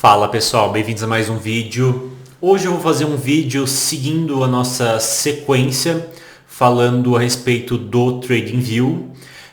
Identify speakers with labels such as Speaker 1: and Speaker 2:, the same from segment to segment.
Speaker 1: Fala pessoal, bem-vindos a mais um vídeo. Hoje eu vou fazer um vídeo seguindo a nossa sequência, falando a respeito do TradingView,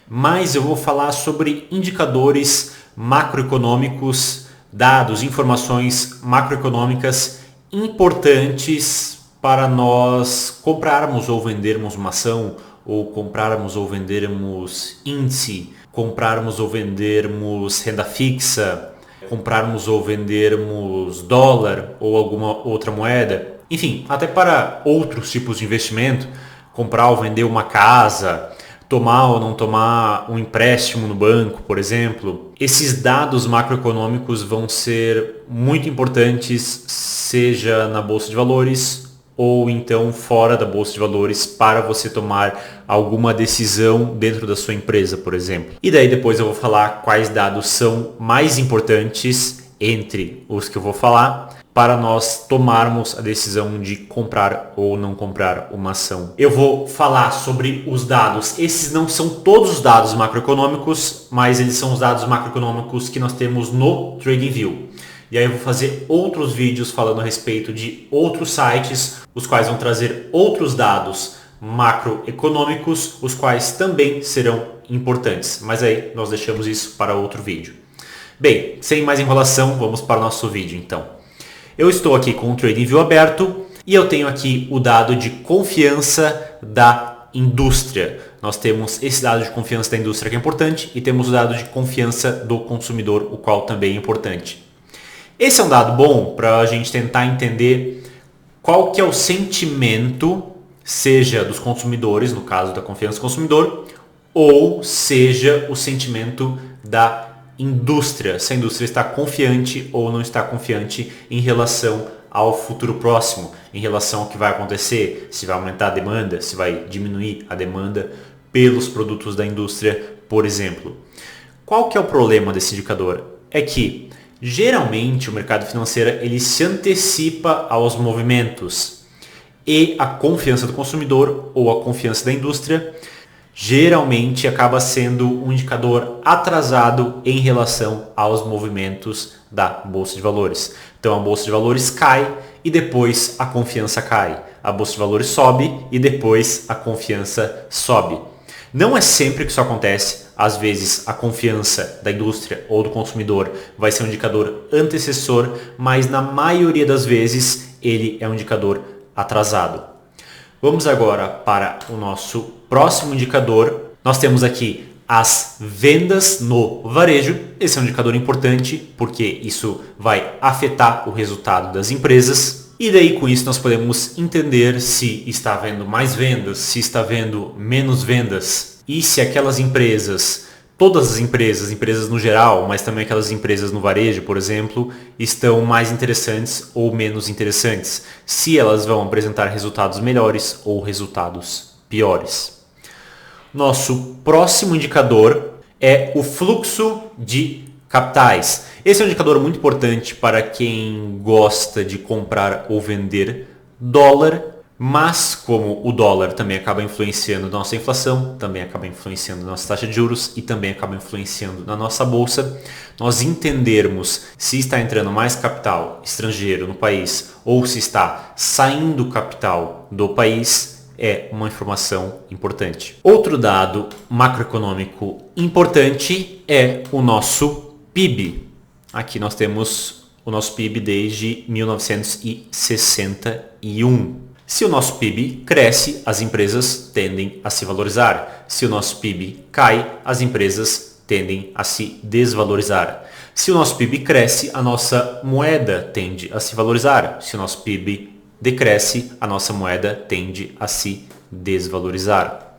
Speaker 1: mas eu vou falar sobre indicadores macroeconômicos, dados, informações macroeconômicas importantes para nós comprarmos ou vendermos uma ação, ou comprarmos ou vendermos índice, comprarmos ou vendermos renda fixa, comprarmos ou vendermos dólar ou alguma outra moeda, enfim, até para outros tipos de investimento, comprar ou vender uma casa, tomar ou não tomar um empréstimo no banco, por exemplo. Esses dados macroeconômicos vão ser muito importantes, seja na bolsa de valores ou então fora da bolsa de valores, para você tomar alguma decisão dentro da sua empresa, por exemplo. E daí depois eu vou falar quais dados são mais importantes entre os que eu vou falar para nós tomarmos a decisão de comprar ou não comprar uma ação. Eu vou falar sobre os dados. Esses não são todos os dados macroeconômicos, mas eles são os dados macroeconômicos que nós temos no TradingView. E aí eu vou fazer outros vídeos falando a respeito de outros sites, os quais vão trazer outros dados macroeconômicos, os quais também serão importantes. Mas aí nós deixamos isso para outro vídeo. Bem, sem mais enrolação, vamos para o nosso vídeo então. Eu estou aqui com o TradingView aberto e eu tenho aqui o dado de confiança da indústria. Nós temos esse dado de confiança da indústria que é importante e temos o dado de confiança do consumidor, o qual também é importante. Esse é um dado bom para a gente tentar entender qual que é o sentimento, seja dos consumidores, no caso da confiança do consumidor, ou seja o sentimento da indústria, se a indústria está confiante ou não está confiante em relação ao futuro próximo, em relação ao que vai acontecer, se vai aumentar a demanda, se vai diminuir a demanda pelos produtos da indústria, por exemplo. Qual que é o problema desse indicador? É que geralmente o mercado financeiro ele se antecipa aos movimentos e a confiança do consumidor ou a confiança da indústria geralmente acaba sendo um indicador atrasado em relação aos movimentos da Bolsa de Valores. Então a Bolsa de Valores cai e depois a confiança cai. A Bolsa de Valores sobe e depois a confiança sobe. Não é sempre que isso acontece. Às vezes a confiança da indústria ou do consumidor vai ser um indicador antecessor, mas na maioria das vezes ele é um indicador atrasado. Vamos agora para o nosso próximo indicador. Nós temos aqui as vendas no varejo. Esse é um indicador importante porque isso vai afetar o resultado das empresas. E daí com isso nós podemos entender se está havendo mais vendas, se está havendo menos vendas e se aquelas empresas, todas as empresas no geral, mas também aquelas empresas no varejo, por exemplo, estão mais interessantes ou menos interessantes, se elas vão apresentar resultados melhores ou resultados piores. Nosso próximo indicador é o fluxo de capitais. Esse é um indicador muito importante para quem gosta de comprar ou vender dólar, mas como o dólar também acaba influenciando na nossa inflação, também acaba influenciando na nossa taxa de juros e também acaba influenciando na nossa bolsa, nós entendermos se está entrando mais capital estrangeiro no país ou se está saindo capital do país é uma informação importante. Outro dado macroeconômico importante é o nosso PIB. Aqui nós temos o nosso PIB desde 1961. Se o nosso PIB cresce, as empresas tendem a se valorizar. Se o nosso PIB cai, as empresas tendem a se desvalorizar. Se o nosso PIB cresce, a nossa moeda tende a se valorizar. Se o nosso PIB decresce, a nossa moeda tende a se desvalorizar.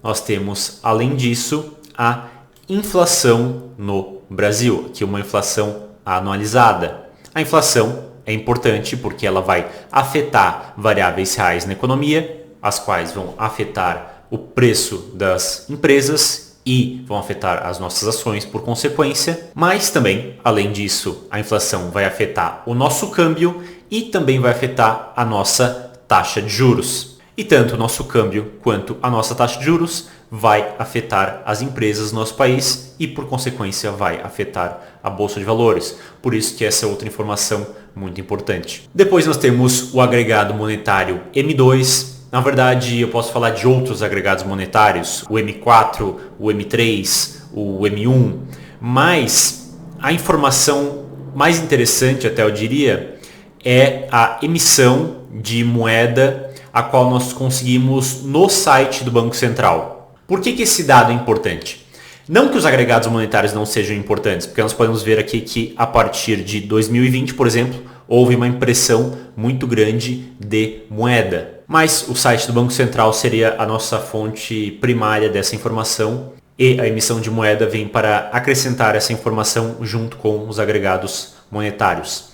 Speaker 1: Nós temos, além disso, a inflação no Brasil, que é uma inflação anualizada. A inflação é importante porque ela vai afetar variáveis reais na economia, as quais vão afetar o preço das empresas e vão afetar as nossas ações por consequência, mas também, além disso, a inflação vai afetar o nosso câmbio e também vai afetar a nossa taxa de juros. E tanto o nosso câmbio quanto a nossa taxa de juros vai afetar as empresas do nosso país e, por consequência, vai afetar a Bolsa de Valores. Por isso que essa é outra informação muito importante. Depois nós temos o agregado monetário M2. Na verdade, eu posso falar de outros agregados monetários, o M4, o M3, o M1, mas a informação mais interessante, até eu diria, é a emissão de moeda a qual nós conseguimos no site do Banco Central. Por que esse dado é importante? Não que os agregados monetários não sejam importantes, porque nós podemos ver aqui que a partir de 2020, por exemplo, houve uma impressão muito grande de moeda. Mas o site do Banco Central seria a nossa fonte primária dessa informação e a emissão de moeda vem para acrescentar essa informação junto com os agregados monetários.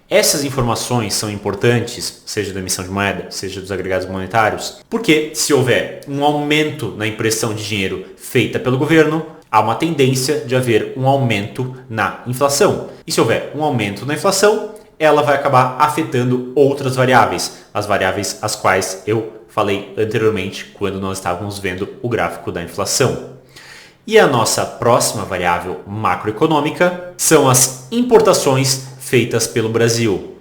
Speaker 1: Essas informações são importantes, seja da emissão de moeda, seja dos agregados monetários, porque se houver um aumento na impressão de dinheiro feita pelo governo, há uma tendência de haver um aumento na inflação. E se houver um aumento na inflação, ela vai acabar afetando outras variáveis, as variáveis as quais eu falei anteriormente quando nós estávamos vendo o gráfico da inflação. E a nossa próxima variável macroeconômica são as importações feitas pelo Brasil.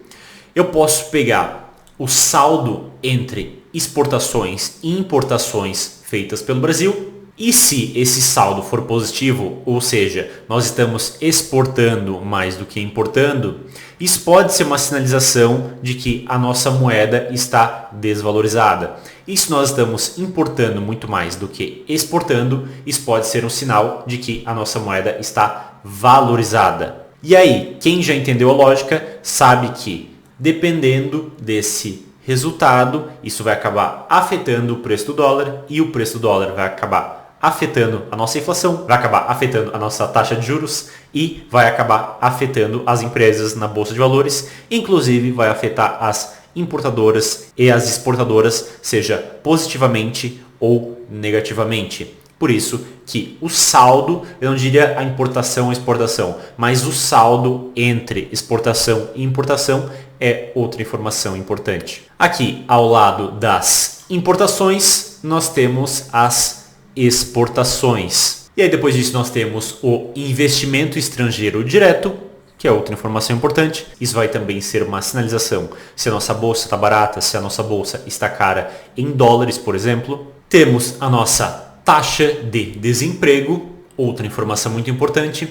Speaker 1: Eu posso pegar o saldo entre exportações e importações feitas pelo Brasil e se esse saldo for positivo, ou seja, nós estamos exportando mais do que importando, isso pode ser uma sinalização de que a nossa moeda está desvalorizada. E se nós estamos importando muito mais do que exportando, isso pode ser um sinal de que a nossa moeda está valorizada. E aí, quem já entendeu a lógica sabe que, dependendo desse resultado, isso vai acabar afetando o preço do dólar e o preço do dólar vai acabar afetando a nossa inflação, vai acabar afetando a nossa taxa de juros e vai acabar afetando as empresas na Bolsa de Valores, inclusive vai afetar as importadoras e as exportadoras, seja positivamente ou negativamente. Por isso que o saldo, eu não diria a importação ou exportação, mas o saldo entre exportação e importação é outra informação importante. Aqui, ao lado das importações, nós temos as exportações. E aí depois disso nós temos o investimento estrangeiro direto, que é outra informação importante. Isso vai também ser uma sinalização se a nossa bolsa está barata, se a nossa bolsa está cara em dólares, por exemplo. Temos a nossa taxa de desemprego, outra informação muito importante.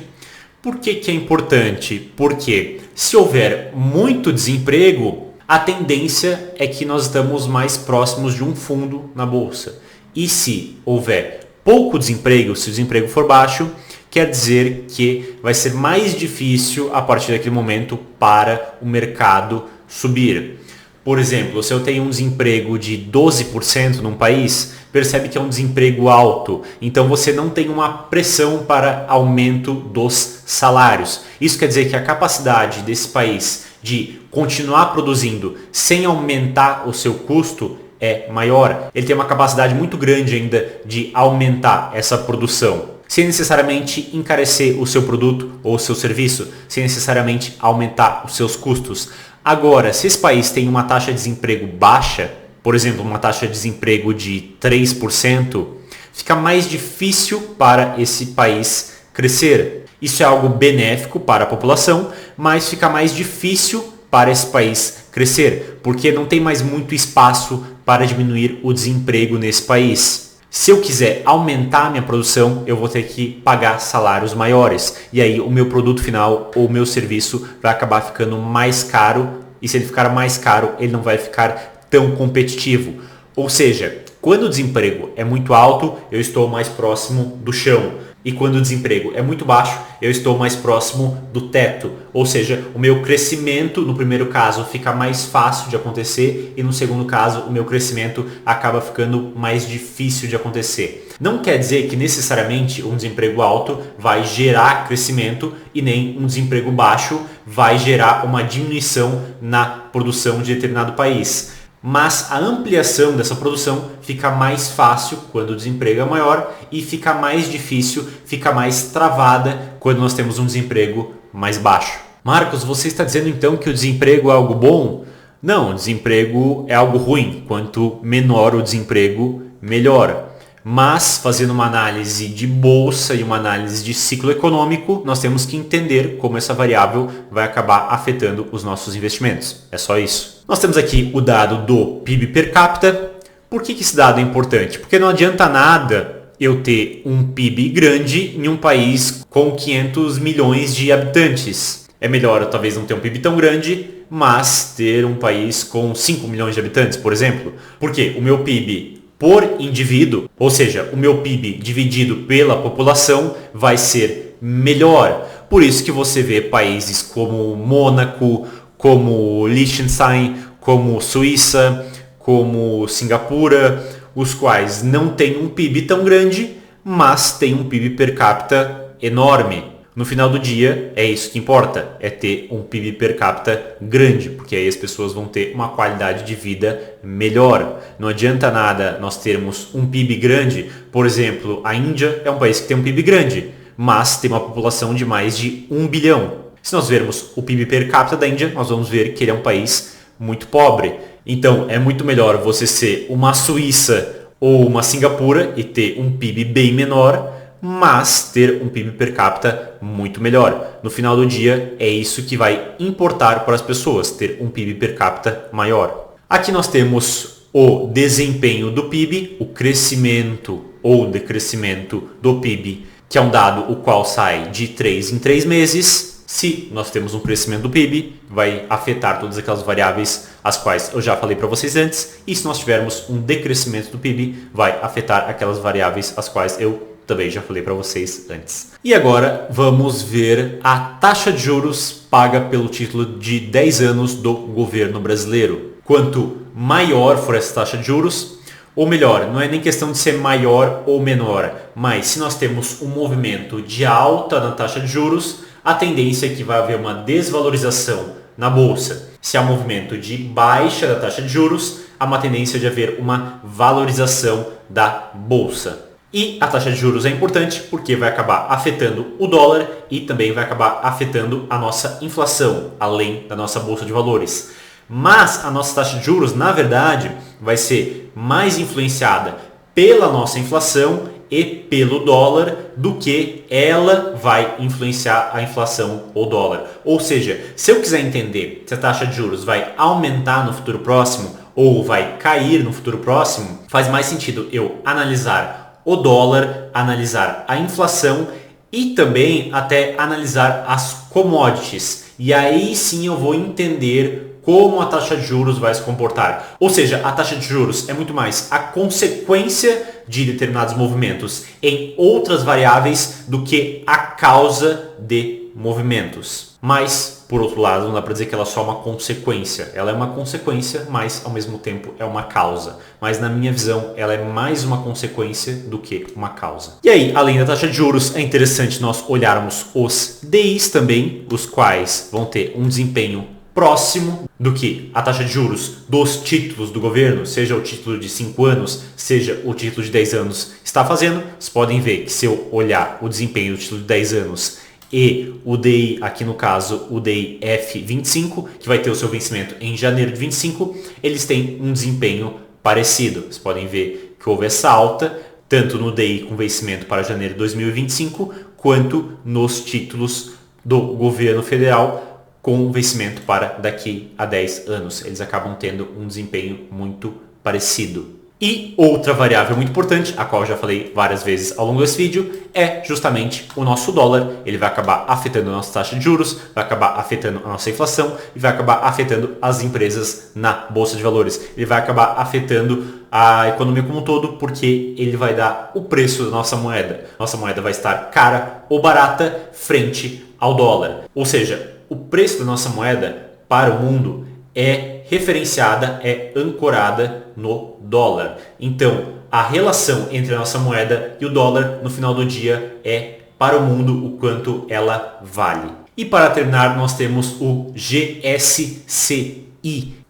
Speaker 1: Por que é importante? Porque se houver muito desemprego, a tendência é que nós estamos mais próximos de um fundo na bolsa. E se houver pouco desemprego, se o desemprego for baixo, quer dizer que vai ser mais difícil a partir daquele momento para o mercado subir. Por exemplo, se eu tenho um desemprego de 12% num país, percebe que é um desemprego alto. Então você não tem uma pressão para aumento dos salários. Isso quer dizer que a capacidade desse país de continuar produzindo sem aumentar o seu custo é maior. Ele tem uma capacidade muito grande ainda de aumentar essa produção, sem necessariamente encarecer o seu produto ou o seu serviço, sem necessariamente aumentar os seus custos. Agora, se esse país tem uma taxa de desemprego baixa, por exemplo, uma taxa de desemprego de 3%, fica mais difícil para esse país crescer. Isso é algo benéfico para a população, mas fica mais difícil para esse país crescer, porque não tem mais muito espaço para diminuir o desemprego nesse país. Se eu quiser aumentar a minha produção, eu vou ter que pagar salários maiores. E aí o meu produto final ou o meu serviço vai acabar ficando mais caro. E se ele ficar mais caro, ele não vai ficar tão competitivo. Ou seja, quando o desemprego é muito alto, eu estou mais próximo do chão. E quando o desemprego é muito baixo, eu estou mais próximo do teto. Ou seja, o meu crescimento, no primeiro caso, fica mais fácil de acontecer e no segundo caso, o meu crescimento acaba ficando mais difícil de acontecer. Não quer dizer que necessariamente um desemprego alto vai gerar crescimento e nem um desemprego baixo vai gerar uma diminuição na produção de determinado país. Mas a ampliação dessa produção fica mais fácil quando o desemprego é maior e fica mais difícil, fica mais travada quando nós temos um desemprego mais baixo. Marcos, você está dizendo então que o desemprego é algo bom? Não, o desemprego é algo ruim. Quanto menor o desemprego, melhor. Mas, fazendo uma análise de bolsa e uma análise de ciclo econômico, nós temos que entender como essa variável vai acabar afetando os nossos investimentos. É só isso. Nós temos aqui o dado do PIB per capita. Por que esse dado é importante? Porque não adianta nada eu ter um PIB grande em um país com 500 milhões de habitantes. É melhor eu talvez não ter um PIB tão grande, mas ter um país com 5 milhões de habitantes, por exemplo. Porque o meu PIB por indivíduo, ou seja, o meu PIB dividido pela população, vai ser melhor. Por isso que você vê países como Mônaco, como Liechtenstein, como Suíça, como Singapura, os quais não têm um PIB tão grande, mas têm um PIB per capita enorme. No final do dia, é isso que importa, é ter um PIB per capita grande, porque aí as pessoas vão ter uma qualidade de vida melhor. Não adianta nada nós termos um PIB grande, por exemplo, a Índia é um país que tem um PIB grande, mas tem uma população de mais de 1 bilhão. Se nós vermos o PIB per capita da Índia, nós vamos ver que ele é um país muito pobre. Então, é muito melhor você ser uma Suíça ou uma Singapura e ter um PIB bem menor, mas ter um PIB per capita muito melhor. No final do dia, é isso que vai importar para as pessoas, ter um PIB per capita maior. Aqui nós temos o desempenho do PIB, o crescimento ou decrescimento do PIB, que é um dado o qual sai de 3 em 3 meses. Se nós temos um crescimento do PIB, vai afetar todas aquelas variáveis as quais eu já falei para vocês antes. E se nós tivermos um decrescimento do PIB, vai afetar aquelas variáveis as quais eu também já falei para vocês antes. E agora vamos ver a taxa de juros paga pelo título de 10 anos do governo brasileiro. Quanto maior for essa taxa de juros, ou melhor, não é nem questão de ser maior ou menor, mas se nós temos um movimento de alta na taxa de juros, a tendência é que vai haver uma desvalorização na bolsa. Se há um movimento de baixa da taxa de juros, há uma tendência de haver uma valorização da bolsa. E a taxa de juros é importante porque vai acabar afetando o dólar e também vai acabar afetando a nossa inflação, além da nossa bolsa de valores. Mas a nossa taxa de juros, na verdade, vai ser mais influenciada pela nossa inflação e pelo dólar do que ela vai influenciar a inflação ou dólar. Ou seja, se eu quiser entender se a taxa de juros vai aumentar no futuro próximo ou vai cair no futuro próximo, faz mais sentido eu analisar o dólar, analisar a inflação e também até analisar as commodities. E aí sim eu vou entender como a taxa de juros vai se comportar. Ou seja, a taxa de juros é muito mais a consequência de determinados movimentos em outras variáveis do que a causa de movimentos. Mas, por outro lado, não dá para dizer que ela é só uma consequência. Ela é uma consequência, mas ao mesmo tempo é uma causa. Mas na minha visão, ela é mais uma consequência do que uma causa. E aí, além da taxa de juros, é interessante nós olharmos os DIs também, os quais vão ter um desempenho próximo do que a taxa de juros dos títulos do governo, seja o título de 5 anos, seja o título de 10 anos, está fazendo. Vocês podem ver que se eu olhar o desempenho do título de 10 anos e o DI, aqui no caso, o DI F25, que vai ter o seu vencimento em janeiro de 25, eles têm um desempenho parecido. Vocês podem ver que houve essa alta, tanto no DI com vencimento para janeiro de 2025, quanto nos títulos do governo federal, com vencimento para daqui a 10 anos. Eles acabam tendo um desempenho muito parecido. E outra variável muito importante, a qual eu já falei várias vezes ao longo desse vídeo, é justamente o nosso dólar. Ele vai acabar afetando a nossa taxa de juros, vai acabar afetando a nossa inflação e vai acabar afetando as empresas na bolsa de valores. Ele vai acabar afetando a economia como um todo, porque ele vai dar o preço da nossa moeda. Nossa moeda vai estar cara ou barata frente ao dólar. Ou seja, o preço da nossa moeda para o mundo é referenciada, é ancorada no dólar. Então, a relação entre a nossa moeda e o dólar no final do dia é para o mundo o quanto ela vale. E para terminar, nós temos o GSCI,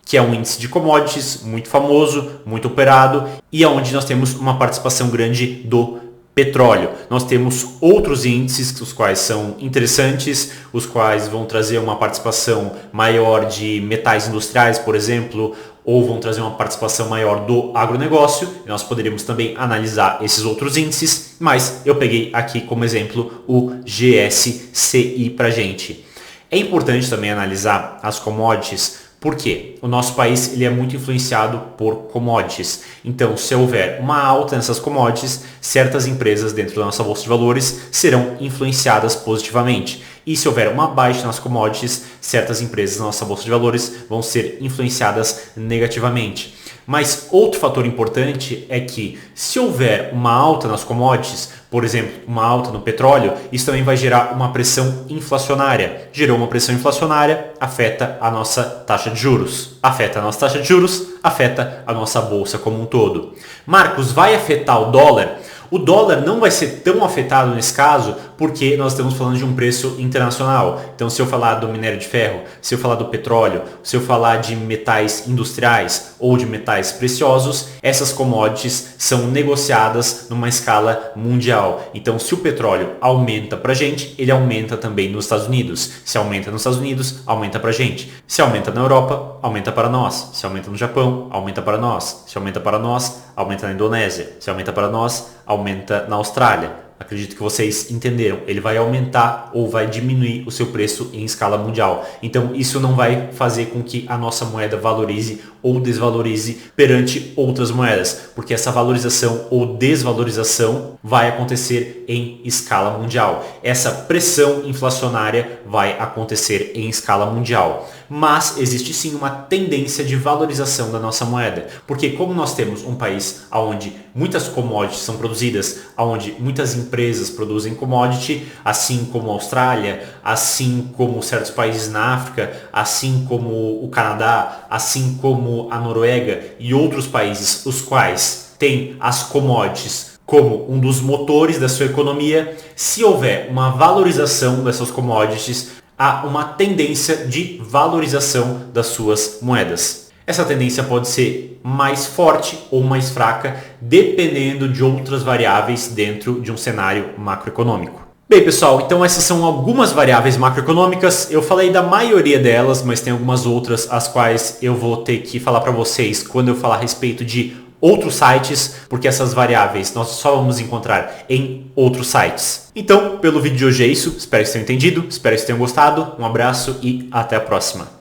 Speaker 1: que é um índice de commodities muito famoso, muito operado e onde nós temos uma participação grande do petróleo. Nós temos outros índices, os quais são interessantes, os quais vão trazer uma participação maior de metais industriais, por exemplo, ou vão trazer uma participação maior do agronegócio. Nós poderíamos também analisar esses outros índices, mas eu peguei aqui como exemplo o GSCI para gente. É importante também analisar as commodities, porque o nosso país ele é muito influenciado por commodities. Então, se houver uma alta nessas commodities, certas empresas dentro da nossa bolsa de valores serão influenciadas positivamente. E se houver uma baixa nas commodities, certas empresas da nossa bolsa de valores vão ser influenciadas negativamente. Mas outro fator importante é que se houver uma alta nas commodities, por exemplo, uma alta no petróleo, isso também vai gerar uma pressão inflacionária. Gerou uma pressão inflacionária, afeta a nossa taxa de juros. Afeta a nossa taxa de juros, afeta a nossa bolsa como um todo. Marcos, vai afetar o dólar? O dólar não vai ser tão afetado nesse caso porque nós estamos falando de um preço internacional. Então, se eu falar do minério de ferro, se eu falar do petróleo, se eu falar de metais industriais ou de metais preciosos, essas commodities são negociadas numa escala mundial. Então, se o petróleo aumenta para a gente, ele aumenta também nos Estados Unidos. Se aumenta nos Estados Unidos, aumenta para a gente. Se aumenta na Europa, aumenta para nós. Se aumenta no Japão, aumenta para nós. Se aumenta para nós, aumenta na Indonésia. Se aumenta para nós, aumenta na Austrália. Acredito que vocês entenderam. Ele vai aumentar ou vai diminuir o seu preço em escala mundial. Então isso não vai fazer com que a nossa moeda valorize ou desvalorize perante outras moedas, porque essa valorização ou desvalorização vai acontecer em escala mundial. Essa pressão inflacionária vai acontecer em escala mundial. Mas existe sim uma tendência de valorização da nossa moeda, porque como nós temos um país onde muitas commodities são produzidas, onde muitas empresas produzem commodity, assim como a Austrália, assim como certos países na África, assim como o Canadá, assim como a Noruega e outros países, os quais têm as commodities como um dos motores da sua economia, se houver uma valorização dessas commodities, há uma tendência de valorização das suas moedas. Essa tendência pode ser mais forte ou mais fraca, dependendo de outras variáveis dentro de um cenário macroeconômico. Bem, pessoal, então essas são algumas variáveis macroeconômicas. Eu falei da maioria delas, mas tem algumas outras as quais eu vou ter que falar para vocês quando eu falar a respeito de outros sites, porque essas variáveis nós só vamos encontrar em outros sites. Então, pelo vídeo de hoje é isso. Espero que vocês tenham entendido, espero que vocês tenham gostado. Um abraço e até a próxima.